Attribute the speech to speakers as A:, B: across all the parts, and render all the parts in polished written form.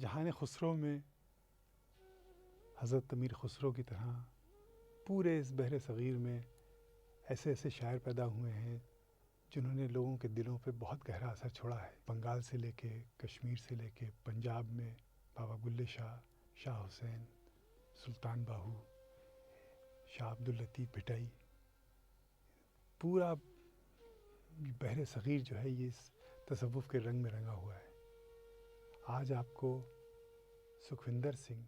A: जहान खुसरो में हज़रत अमीर खुसरो की तरह पूरे इस बहरे सग़ीर में ऐसे ऐसे शायर पैदा हुए हैं जिन्होंने लोगों के दिलों पे बहुत गहरा असर छोड़ा है। बंगाल से लेके कश्मीर से लेके पंजाब में बाबा बुल्ले शाह, शाह हुसैन, सुल्तान बाहू, शाह अब्दुल लतीफ़ भिटाई, पूरा बहरे सग़ीर जो है ये इस तसव्वुफ़ के रंग में रंगा हुआ है। आज आपको सुखविंदर सिंह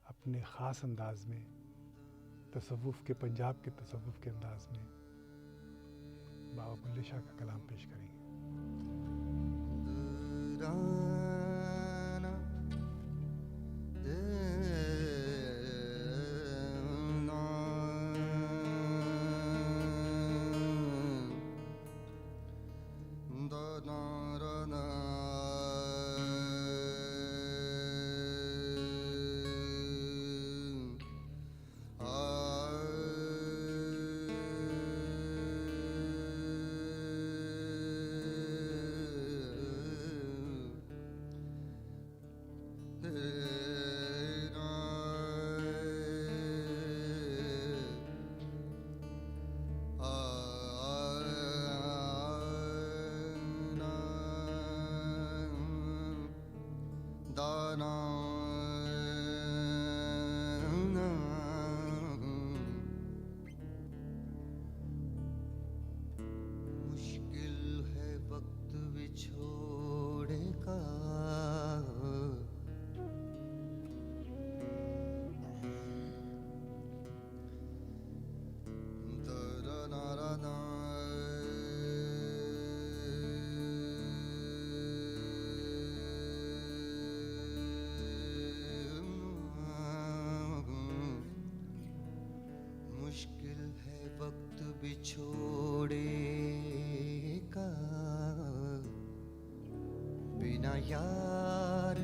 A: अपने ख़ास अंदाज़ में तसव्वुफ़ के, पंजाब के तसव्वुफ़ के अंदाज़ में बाबा बुल्ले शाह का कलाम पेश करेंगे।
B: छोड़ेगा बिना यार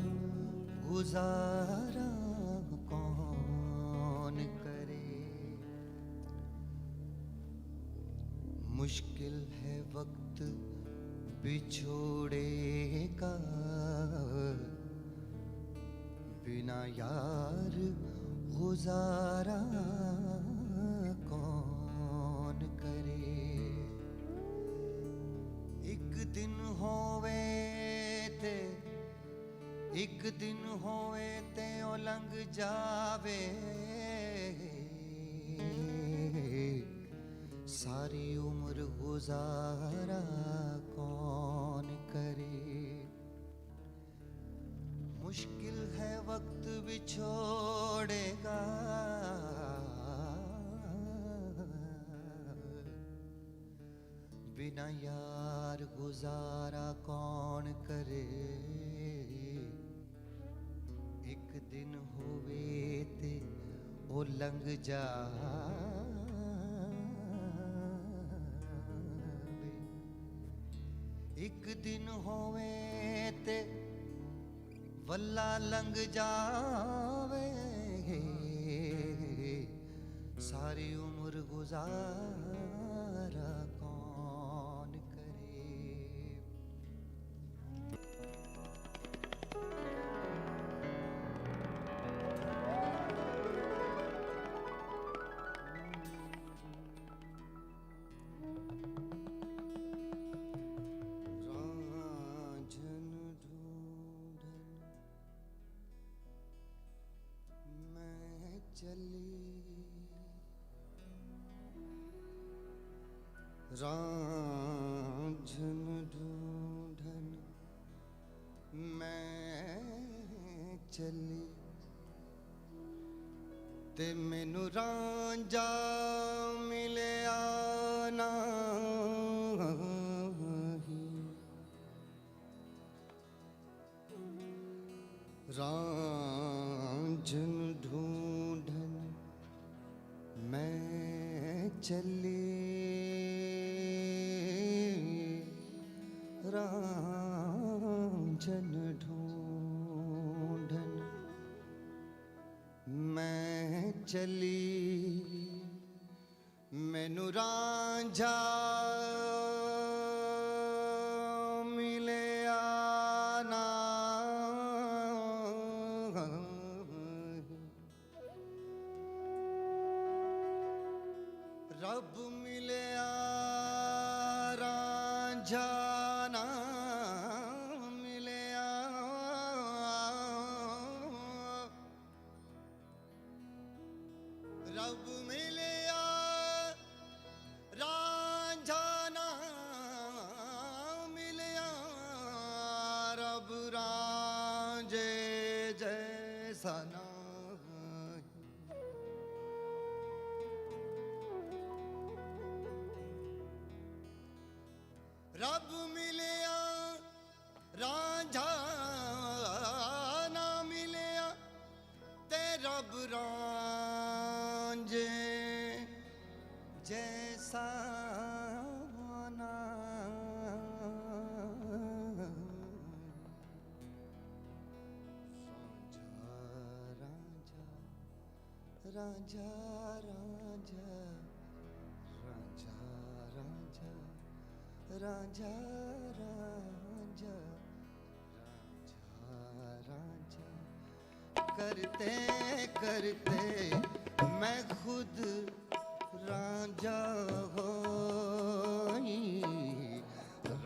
B: गुजारा कौन करे। मुश्किल है वक्त बिछोड़ेगा बिना यार गुजारा कौन करे। एक दिन होवे ते एक दिन होवे ते ओ लंघ जावे, सारी उम्र गुजारा कौन करे। मुश्किल है वक्त बिछोड़ेगा बिना यार गुजारा कौन करे। एक दिन होवे ते ओ लंघ जावे, एक दिन होवे ते वल्ला लंघ जावे, सारी उम्र गुजारा कौन करे। रांझन ढूंढन मैं चली ते मैनू रांझा मिले आना ही। रांझन ढूंढन मैं चली, रांझन ढूंढन मैं चली, मैनू रांझा मिले आना रब मिलया रांझा ना मिलया, रब मिलया रांझा ना मिलया, रब रांझे जैसा ना। रब मिलया रांझा ना मिलया ते रब रांझे जैसा ना। रांझा रांझा रांझा रांझा रांझा रांझा रांझा रांझा रांझा करते करते मैं खुद रांझा होई।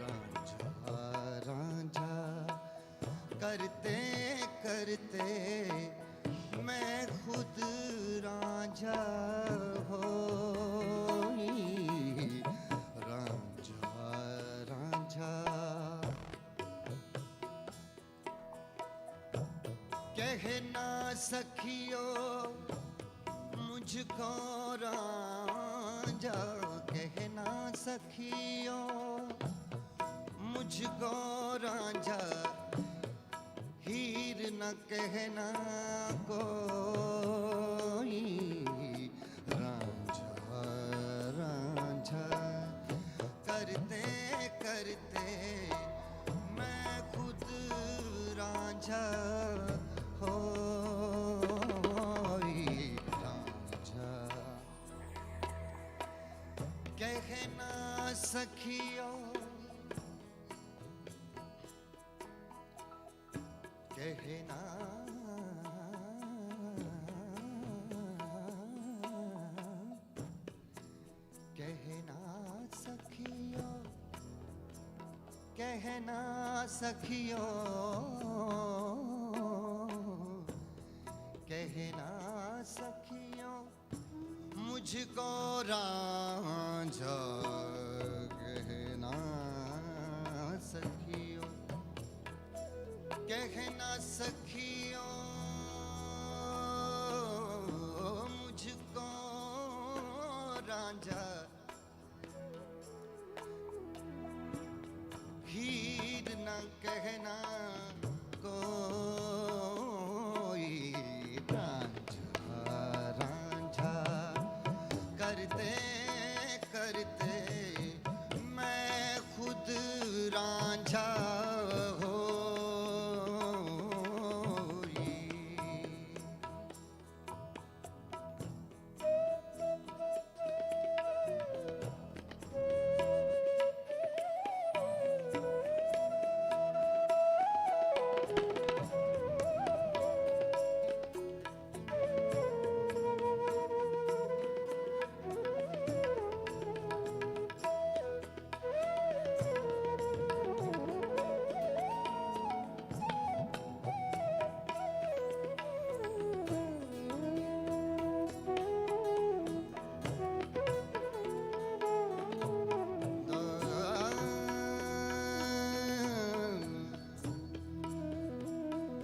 B: रांझा रांझा करते करते मैं खुद रांझा होई। कहना सखियो मुझको रांझा, कहना सखियो मुझको रांझा, हीर न कहना कोई। रांझा रांझा करते करते मैं खुद रांझा होई। रांझा कहना सखियो कहना कहना सखियो कहना सखियो कहना सखियो मुझको रांझा, कहना सखियो कहना सखियो मुझको रांझा, हीर न कहना कोई। रांझा रांझा करते करते मैं खुद रांझा होई।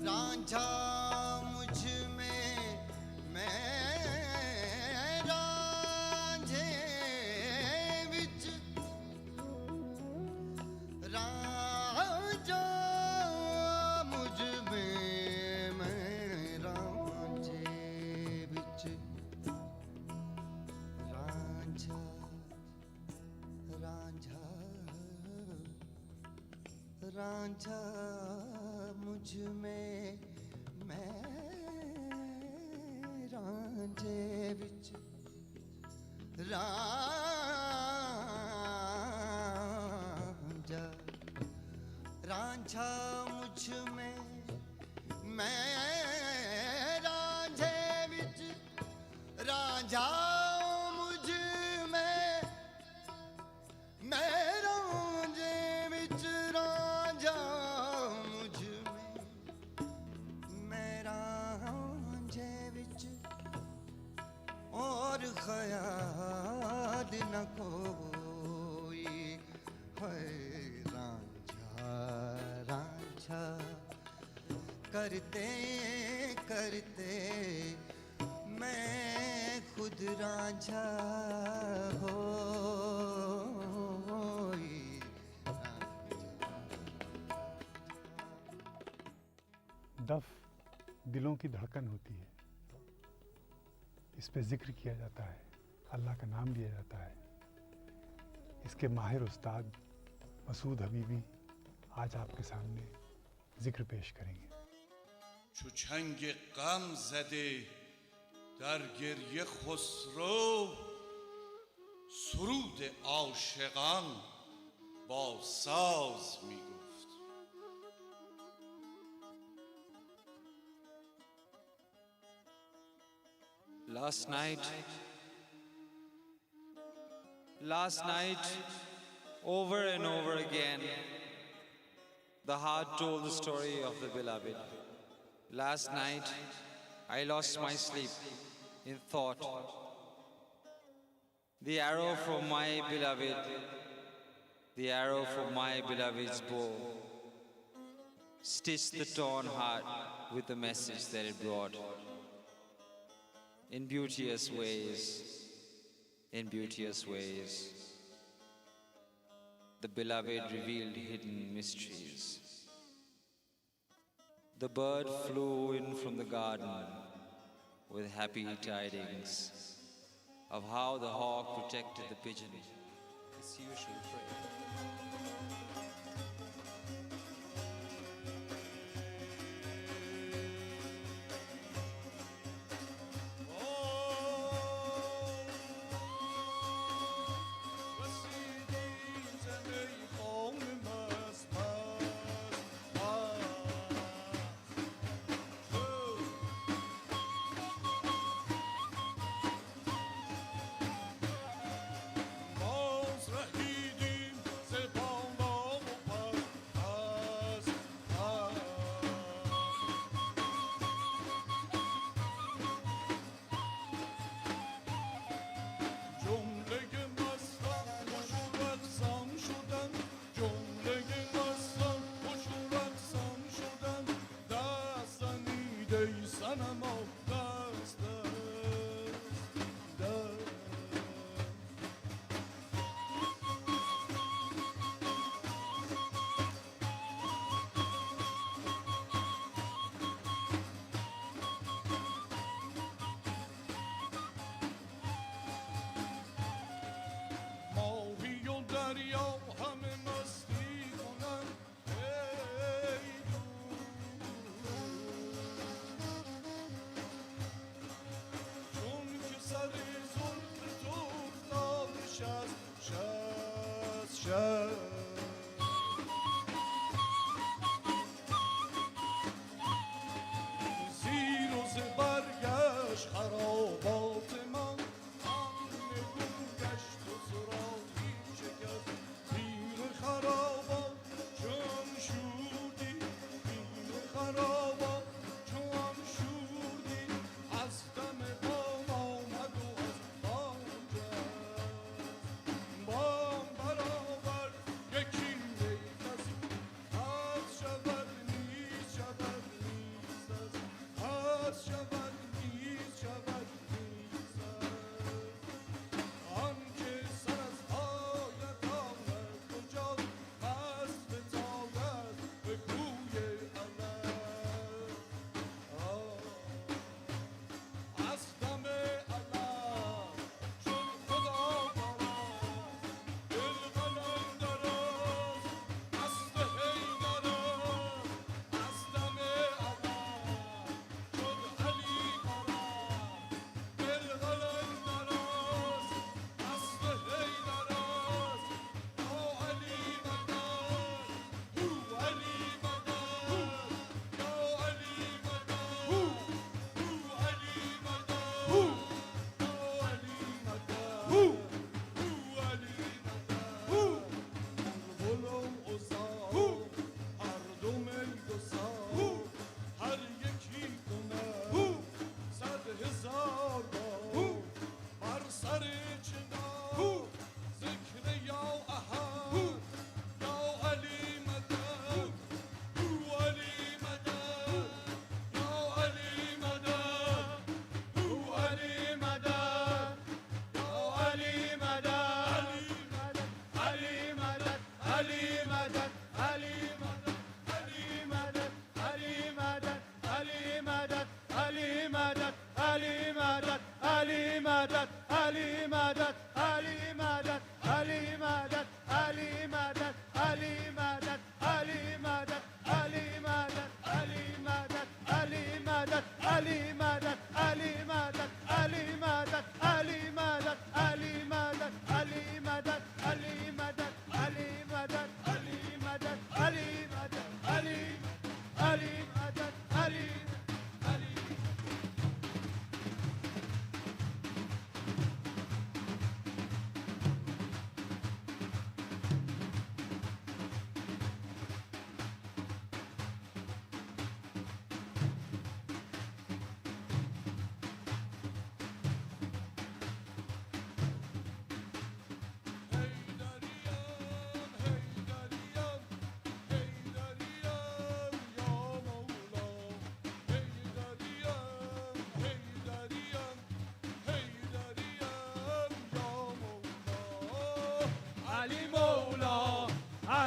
B: रांझा मुझ में मैं रांझे विच, रांझा मुझ में मैं रांझे विच। रांझा रांझा रांझा मुझ में मैं रांझे विच, रांझा रांझा मुझ में मैं रांझे विच, रांझा मुझ में न कोई है रांझा रांझा करते करते मैं खुद रांझा हो
A: दफ दिलों की धड़कन होती है, इस पे जिक्र किया जाता है, अल्लाह का नाम लिया जाता है। इसके माहिर उस्ताद मसूद हबीबी आज आपके सामने जिक्र पेश करेंगे।
C: چو چنگ غم زده در گریه خسرو سرود عاشقان با ساز می گفت.
D: Last night, over and over again, the heart told the story of the beloved. Last night, I lost my sleep in thought. The arrow from my beloved, the arrow from my beloved's bow, stitched the torn heart with the message that it brought. In beauteous ways, the beloved revealed hidden mysteries. The bird flew in from the garden with happy tidings of how the hawk protected the pigeon, his usual prey.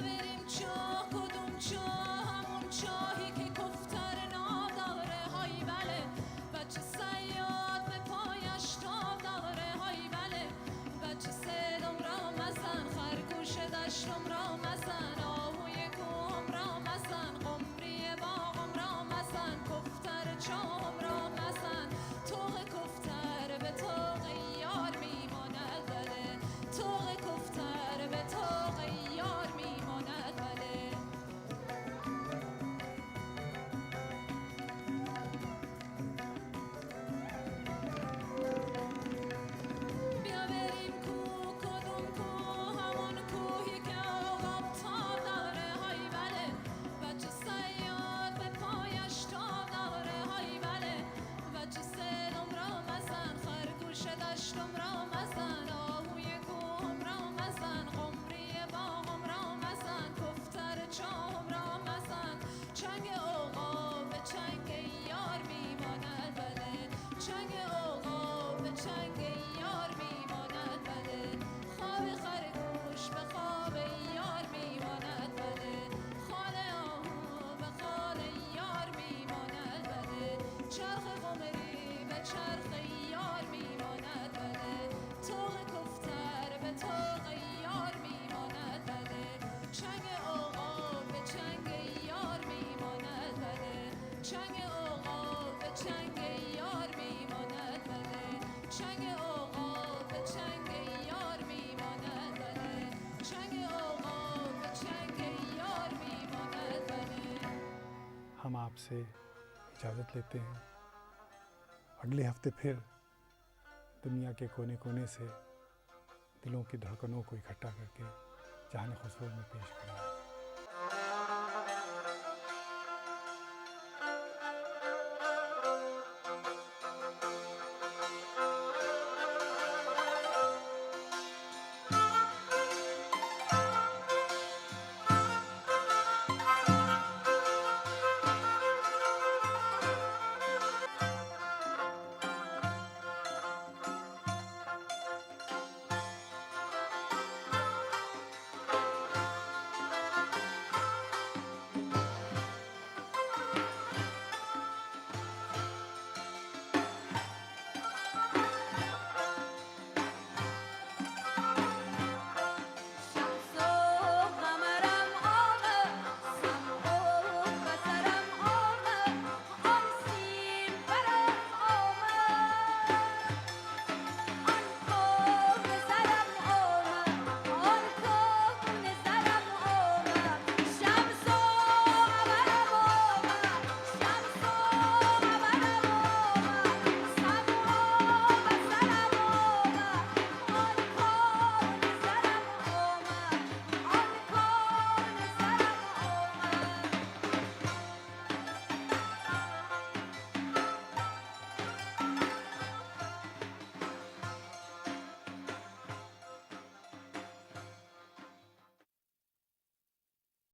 E: بریم چاه، کدوم چاه؟ همون چاهی که کفتر نداره. های بله بچه صیاد به پایش تاب داره. های بله بچه صدام را مزن، خرگوش دشتم را مزن، آهوی کوهم را مزن، قمری باغم را مزن، کفتر چاهم را مزن. توق کفتر به توق یار میماند بله، توق کفتر به توق یار میماند بله. بیا بریم کوه، کدوم کوه؟ همون کوهی که آقاب تاب داره. های بله بچه صیاد به پایش تاب داره. های بله بچه صدام را مزن، خرگوش دشتم را مزن، آهوی کوهم را مزن، قمری باغم را مزن، کفتر چاهم را مزن. چنگ عقاب به چنگ یار میماند بله، چنگ عقاب به چنگ یار میماند بله. خواب خرگوش به خواب یار میماند بله، خال آهو به خال یار میماند بله. چرخ قمری به چرخ یار میماند بله، توق کفتر به توق یار میماند بله. چنگ عقاب به چنگ یار میماند بله، چنگ عقاب به چنگ یار میماند بله، چنگ عقاب به چنگ یار میماند بله، چنگ عقاب به چنگ یار میماند بله.
A: हम आपसे इजाज़त लेते हैं। अगले हफ्ते फिर दुनिया के कोने कोने से दिलों की धड़कनों को इकट्ठा करके जहान खुसरो में पेश करेंगे।